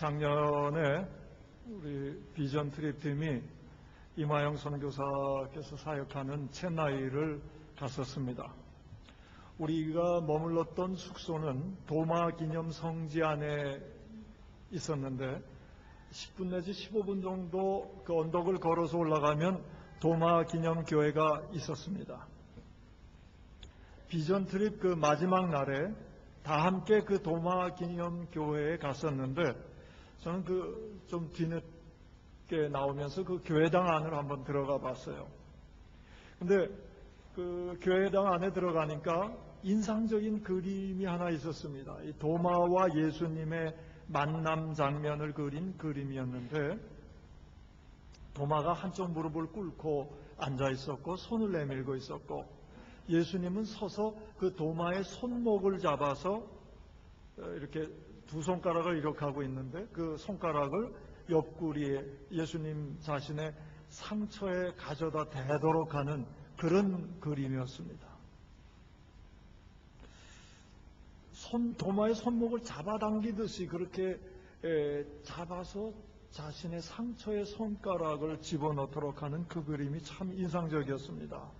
작년에 우리 비전 트립팀이 이마영 선교사께서 사역하는 첸나이를 갔었습니다. 우리가 머물렀던 숙소는 도마 기념 성지 안에 있었는데 10분 내지 15분 정도 그 언덕을 걸어서 올라가면 도마 기념 교회가 있었습니다. 비전 트립 그 마지막 날에 다 함께 그 도마 기념 교회에 갔었는데 저는 그 좀 뒤늦게 나오면서 그 교회당 안을 한번 들어가 봤어요. 근데 그 교회당 안에 들어가니까 인상적인 그림이 하나 있었습니다. 이 도마와 예수님의 만남 장면을 그린 그림이었는데 도마가 한쪽 무릎을 꿇고 앉아 있었고 손을 내밀고 있었고 예수님은 서서 그 도마의 손목을 잡아서 이렇게 두 손가락을 이렇게 하고 있는데 그 손가락을 옆구리에 예수님 자신의 상처에 가져다 대도록 하는 그런 그림이었습니다. 도마의 손목을 잡아당기듯이 그렇게 잡아서 자신의 상처에 손가락을 집어넣도록 하는 그 그림이 참 인상적이었습니다.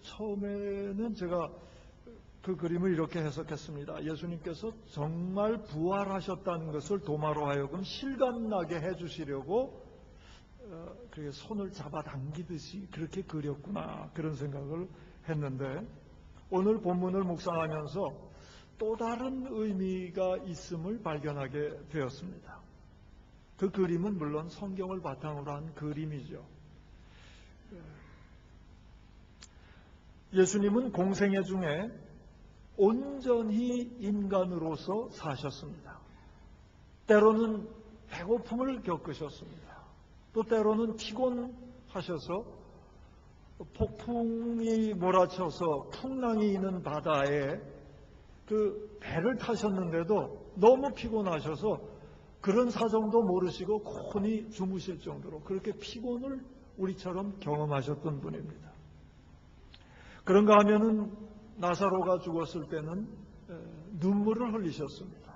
처음에는 제가 그 그림을 이렇게 해석했습니다. 예수님께서 정말 부활하셨다는 것을 도마로 하여금 실감나게 해주시려고 그렇게 손을 잡아당기듯이 그렇게 그렸구나 그런 생각을 했는데 오늘 본문을 묵상하면서 또 다른 의미가 있음을 발견하게 되었습니다. 그 그림은 물론 성경을 바탕으로 한 그림이죠. 예수님은 공생애 중에 온전히 인간으로서 사셨습니다. 때로는 배고픔을 겪으셨습니다. 또 때로는 피곤하셔서 폭풍이 몰아쳐서 풍랑이 있는 바다에 그 배를 타셨는데도 너무 피곤하셔서 그런 사정도 모르시고 곤히 주무실 정도로 그렇게 피곤을 우리처럼 경험하셨던 분입니다. 그런가 하면은 나사로가 죽었을 때는 눈물을 흘리셨습니다.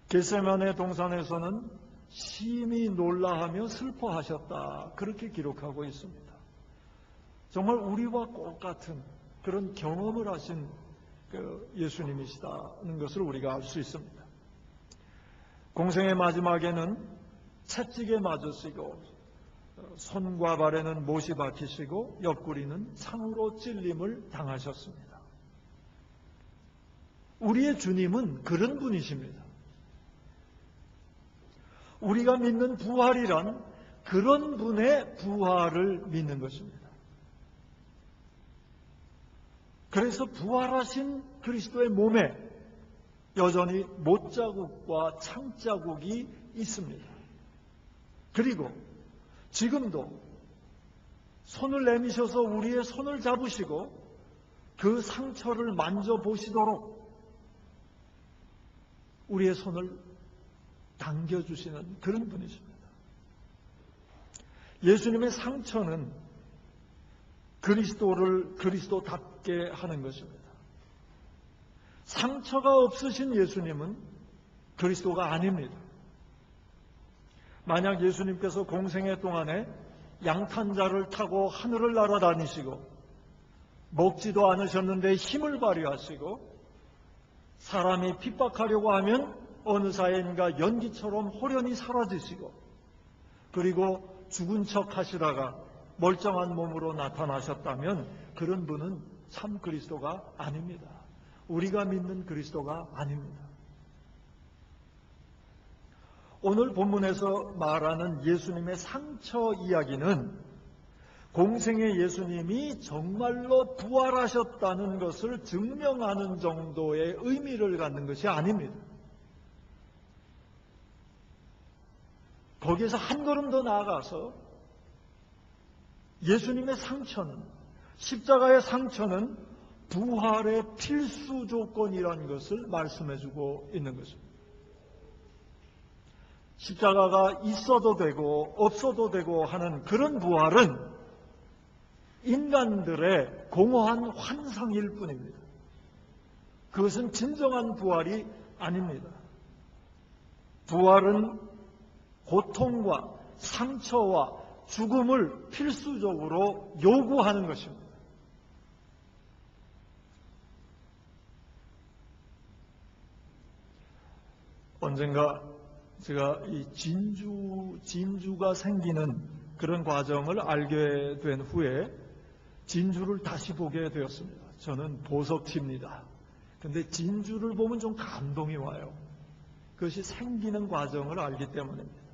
겟세마네 동산에서는 심히 놀라하며 슬퍼하셨다 그렇게 기록하고 있습니다. 정말 우리와 똑같은 그런 경험을 하신 예수님이시다는 것을 우리가 알 수 있습니다. 공생의 마지막에는 채찍에 맞으시고 손과 발에는 못이 박히시고 옆구리는 창으로 찔림을 당하셨습니다. 우리의 주님은 그런 분이십니다. 우리가 믿는 부활이란 그런 분의 부활을 믿는 것입니다. 그래서 부활하신 그리스도의 몸에 여전히 못자국과 창자국이 있습니다. 그리고 지금도 손을 내미셔서 우리의 손을 잡으시고 그 상처를 만져보시도록 우리의 손을 당겨주시는 그런 분이십니다. 예수님의 상처는 그리스도를 그리스도답게 하는 것입니다. 상처가 없으신 예수님은 그리스도가 아닙니다. 만약 예수님께서 공생애 동안에 양탄자를 타고 하늘을 날아다니시고 먹지도 않으셨는데 힘을 발휘하시고 사람이 핍박하려고 하면 어느 사이인가 연기처럼 호련히 사라지시고 그리고 죽은 척 하시다가 멀쩡한 몸으로 나타나셨다면 그런 분은 참 그리스도가 아닙니다. 우리가 믿는 그리스도가 아닙니다. 오늘 본문에서 말하는 예수님의 상처 이야기는 공생의 예수님이 정말로 부활하셨다는 것을 증명하는 정도의 의미를 갖는 것이 아닙니다. 거기에서 한 걸음 더 나아가서 예수님의 상처는 십자가의 상처는 부활의 필수 조건이라는 것을 말씀해주고 있는 것입니다. 십자가가 있어도 되고 없어도 되고 하는 그런 부활은 인간들의 공허한 환상일 뿐입니다. 그것은 진정한 부활이 아닙니다. 부활은 고통과 상처와 죽음을 필수적으로 요구하는 것입니다. 언젠가 제가 이 진주가 생기는 그런 과정을 알게 된 후에 진주를 다시 보게 되었습니다. 저는 보석치입니다. 근데 진주를 보면 좀 감동이 와요. 그것이 생기는 과정을 알기 때문입니다.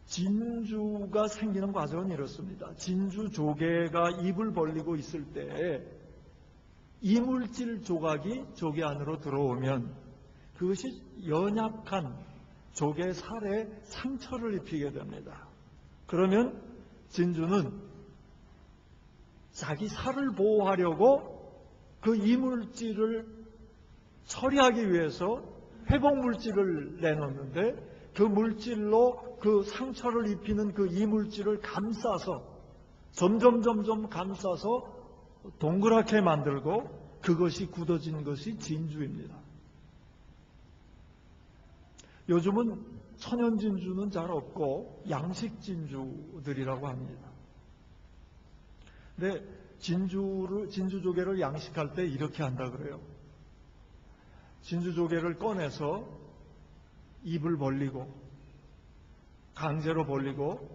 진주가 생기는 과정은 이렇습니다. 진주 조개가 입을 벌리고 있을 때 이물질 조각이 조개 안으로 들어오면 그것이 연약한 조개 살에 상처를 입히게 됩니다. 그러면 진주는 자기 살을 보호하려고 그 이물질을 처리하기 위해서 회복물질을 내놓는데 그 물질로 그 상처를 입히는 그 이물질을 감싸서 점점 감싸서 동그랗게 만들고 그것이 굳어진 것이 진주입니다. 요즘은 천연 진주는 잘 없고 양식 진주들이라고 합니다. 근데 진주 조개를 양식할 때 이렇게 한다 그래요. 진주 조개를 꺼내서 입을 벌리고 강제로 벌리고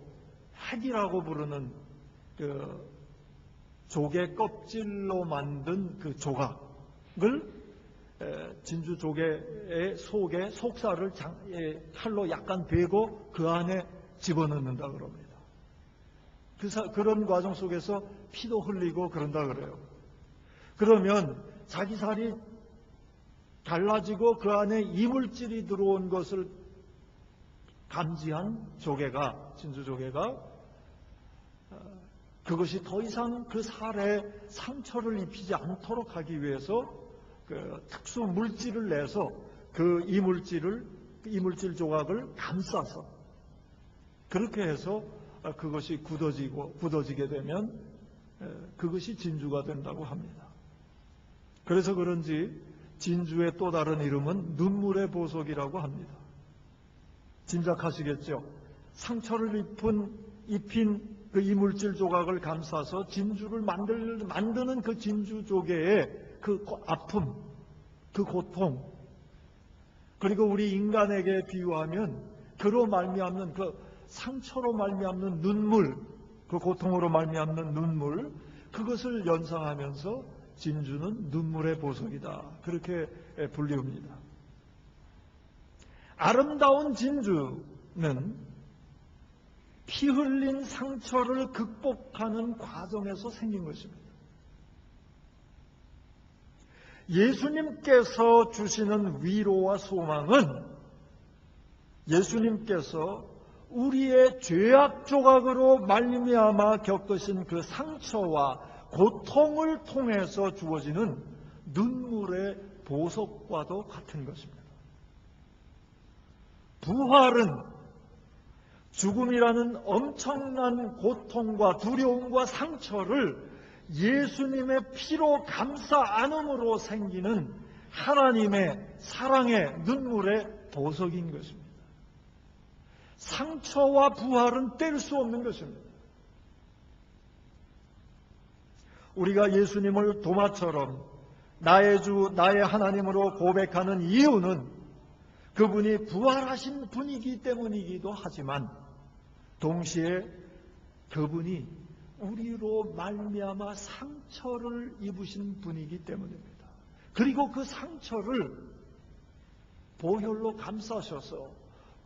핵이라고 부르는 그 조개 껍질로 만든 그 조각을 진주 조개의 속에 속살을 칼로 약간 베고 그 안에 집어넣는다 그럽니다. 그런 과정 속에서 피도 흘리고 그런다 그래요. 그러면 자기 살이 갈라지고 그 안에 이물질이 들어온 것을 감지한 진주 조개가 그것이 더 이상 그 살에 상처를 입히지 않도록 하기 위해서 그 특수 물질을 내서 그 이물질 조각을 감싸서 그렇게 해서 그것이 굳어지게 되면 그것이 진주가 된다고 합니다. 그래서 그런지 진주의 또 다른 이름은 눈물의 보석이라고 합니다. 짐작하시겠죠? 상처를 입힌 그 이물질 조각을 감싸서 진주를 만드는 그 진주 조개의 그 아픔, 그 고통, 그리고 우리 인간에게 비유하면 그로 말미암는 그 상처로 말미암는 눈물, 그 고통으로 말미암는 눈물, 그것을 연상하면서 진주는 눈물의 보석이다. 그렇게 불리웁니다. 아름다운 진주는 피 흘린 상처를 극복하는 과정에서 생긴 것입니다. 예수님께서 주시는 위로와 소망은 예수님께서 우리의 죄악 조각으로 말미암아 겪으신 그 상처와 고통을 통해서 주어지는 눈물의 보석과도 같은 것입니다. 부활은 죽음이라는 엄청난 고통과 두려움과 상처를 예수님의 피로 감싸 안음으로 생기는 하나님의 사랑의 눈물의 보석인 것입니다. 상처와 부활은 뗄 수 없는 것입니다. 우리가 예수님을 도마처럼 나의 주, 나의 하나님으로 고백하는 이유는 그분이 부활하신 분이기 때문이기도 하지만 동시에 그분이 우리로 말미암아 상처를 입으신 분이기 때문입니다. 그리고 그 상처를 보혈로 감싸셔서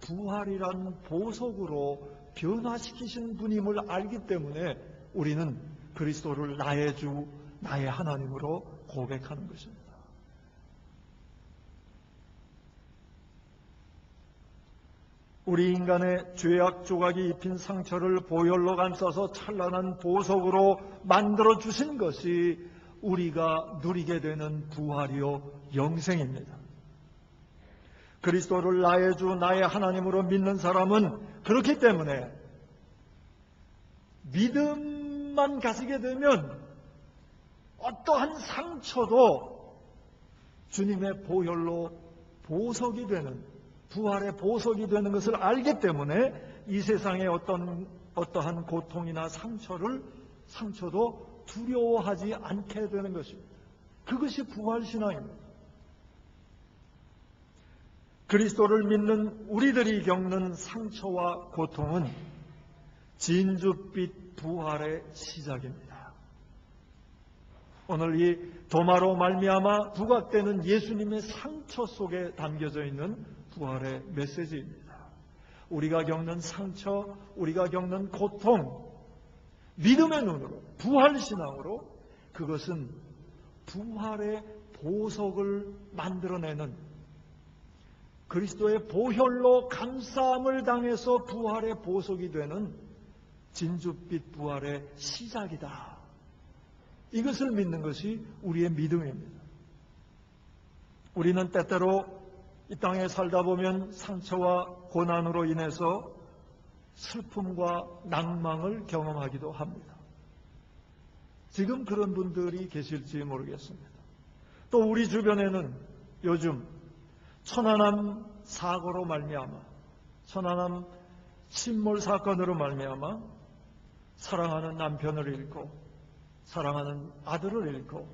부활이란 보석으로 변화시키신 분임을 알기 때문에 우리는 그리스도를 나의 주, 나의 하나님으로 고백하는 것입니다. 우리 인간의 죄악 조각이 입힌 상처를 보혈로 감싸서 찬란한 보석으로 만들어 주신 것이 우리가 누리게 되는 부활이요 영생입니다. 그리스도를 나의 주, 나의 하나님으로 믿는 사람은 그렇기 때문에 믿음만 가지게 되면 어떠한 상처도 주님의 보혈로 보석이 되는, 부활의 보석이 되는 것을 알기 때문에 이 세상의 어떠한 고통이나 상처도 두려워하지 않게 되는 것입니다. 그것이 부활신앙입니다. 그리스도를 믿는 우리들이 겪는 상처와 고통은 진주빛 부활의 시작입니다. 오늘 이 도마로 말미암아 부각되는 예수님의 상처 속에 담겨져 있는 부활의 메시지입니다. 우리가 겪는 상처, 우리가 겪는 고통, 믿음의 눈으로, 부활신앙으로 그것은 부활의 보석을 만들어내는, 그리스도의 보혈로 감싸움을 당해서 부활의 보석이 되는 진주빛 부활의 시작이다. 이것을 믿는 것이 우리의 믿음입니다. 우리는 때때로 이 땅에 살다 보면 상처와 고난으로 인해서 슬픔과 낭망을 경험하기도 합니다. 지금 그런 분들이 계실지 모르겠습니다. 또 우리 주변에는 요즘 천안함 사고로 말미암아, 천안함 침몰 사건으로 말미암아 사랑하는 남편을 잃고, 사랑하는 아들을 잃고,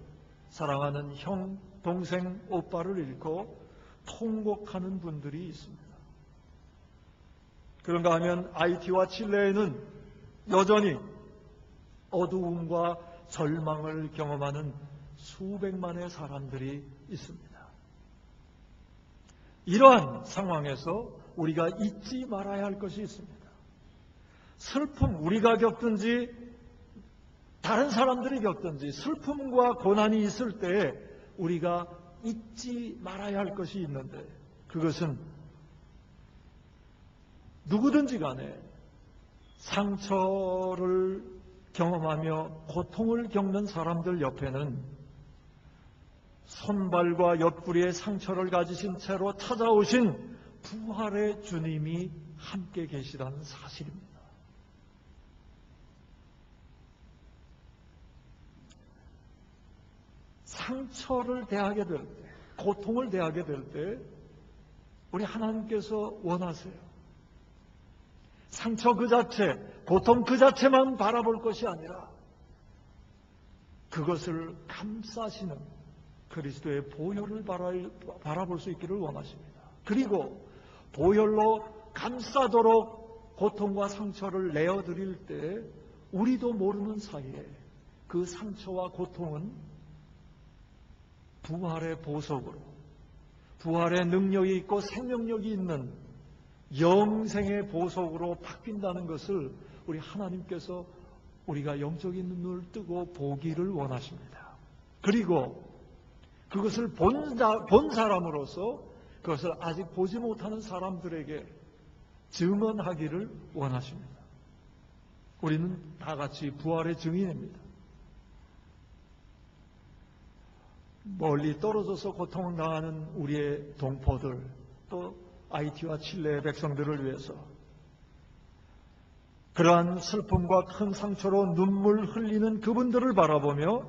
사랑하는 형, 동생, 오빠를 잃고 통곡하는 분들이 있습니다. 그런가 하면 아이티와 칠레에는 여전히 어두움과 절망을 경험하는 수백만의 사람들이 있습니다. 이러한 상황에서 우리가 잊지 말아야 할 것이 있습니다. 슬픔, 우리가 겪든지 다른 사람들이 겪든지 슬픔과 고난이 있을 때 우리가 잊지 말아야 할 것이 있는데, 그것은 누구든지 간에 상처를 경험하며 고통을 겪는 사람들 옆에는 손발과 옆구리에 상처를 가지신 채로 찾아오신 부활의 주님이 함께 계시다는 사실입니다. 상처를 대하게 될 때, 고통을 대하게 될 때 우리 하나님께서 원하세요. 상처 그 자체, 고통 그 자체만 바라볼 것이 아니라 그것을 감싸시는 그리스도의 보혈을 바라볼 수 있기를 원하십니다. 그리고 보혈로 감싸도록 고통과 상처를 내어드릴 때 우리도 모르는 사이에 그 상처와 고통은 부활의 보석으로, 부활의 능력이 있고 생명력이 있는 영생의 보석으로 바뀐다는 것을 우리 하나님께서 우리가 영적인 눈을 뜨고 보기를 원하십니다. 그리고 그것을 본 사람으로서 그것을 아직 보지 못하는 사람들에게 증언하기를 원하십니다. 우리는 다 같이 부활의 증인입니다. 멀리 떨어져서 고통을 당하는 우리의 동포들, 또 아이티와 칠레의 백성들을 위해서 그러한 슬픔과 큰 상처로 눈물 흘리는 그분들을 바라보며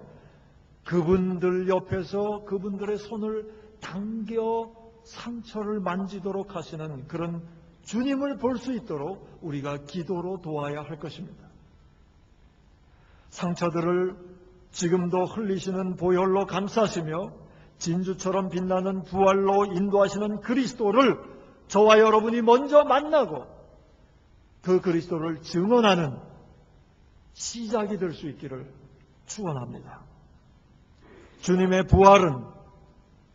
그분들 옆에서 그분들의 손을 당겨 상처를 만지도록 하시는 그런 주님을 볼 수 있도록 우리가 기도로 도와야 할 것입니다. 상처들을 지금도 흘리시는 보혈로 감싸시며 진주처럼 빛나는 부활로 인도하시는 그리스도를 저와 여러분이 먼저 만나고 그 그리스도를 증언하는 시작이 될 수 있기를 축원합니다. 주님의 부활은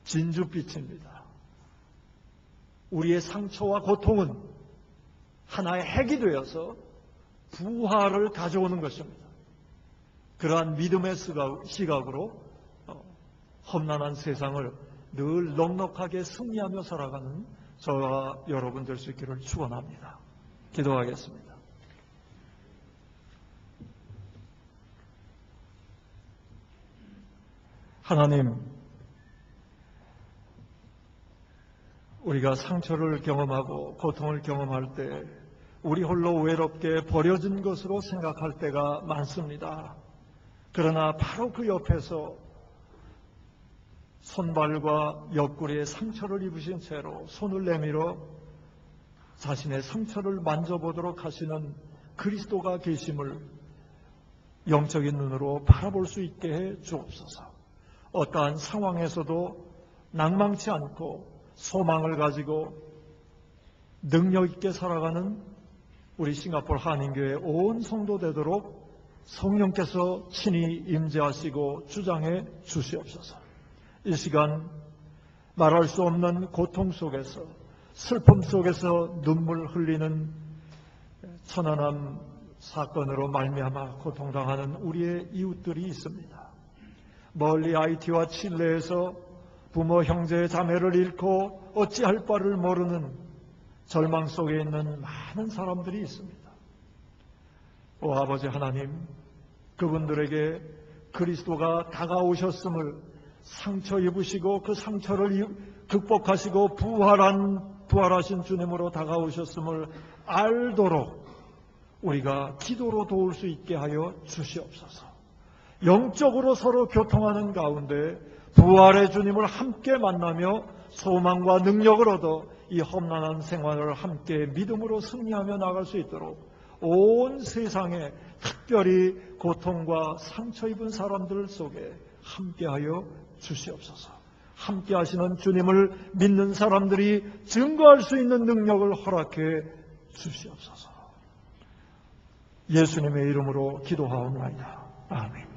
진주빛입니다. 우리의 상처와 고통은 하나의 핵이 되어서 부활을 가져오는 것입니다. 그러한 믿음의 시각으로 험난한 세상을 늘 넉넉하게 승리하며 살아가는 저와 여러분 될 수 있기를 축원합니다. 기도하겠습니다. 하나님, 우리가 상처를 경험하고 고통을 경험할 때 우리 홀로 외롭게 버려진 것으로 생각할 때가 많습니다. 그러나 바로 그 옆에서 손발과 옆구리에 상처를 입으신 채로 손을 내밀어 자신의 상처를 만져보도록 하시는 그리스도가 계심을 영적인 눈으로 바라볼 수 있게 해 주옵소서. 어떠한 상황에서도 낭망치 않고 소망을 가지고 능력 있게 살아가는 우리 싱가포르 한인교회 온 성도 되도록 성령께서 친히 임재하시고 주장해 주시옵소서. 이 시간 말할 수 없는 고통 속에서 슬픔 속에서 눈물 흘리는 천안함 사건으로 말미암아 고통당하는 우리의 이웃들이 있습니다. 멀리 하이티와 칠레에서 부모, 형제, 자매를 잃고 어찌할 바를 모르는 절망 속에 있는 많은 사람들이 있습니다. 오 아버지 하나님, 그분들에게 그리스도가 다가오셨음을 상처 입으시고 그 상처를 극복하시고 부활하신 주님으로 다가오셨음을 알도록 우리가 기도로 도울 수 있게 하여 주시옵소서. 영적으로 서로 교통하는 가운데 부활의 주님을 함께 만나며 소망과 능력을 얻어 이 험난한 생활을 함께 믿음으로 승리하며 나갈 수 있도록 온 세상에 특별히 고통과 상처 입은 사람들 속에 함께하여 주시옵소서. 함께 하시는 주님을 믿는 사람들이 증거할 수 있는 능력을 허락해 주시옵소서. 예수님의 이름으로 기도하옵나이다. 아멘.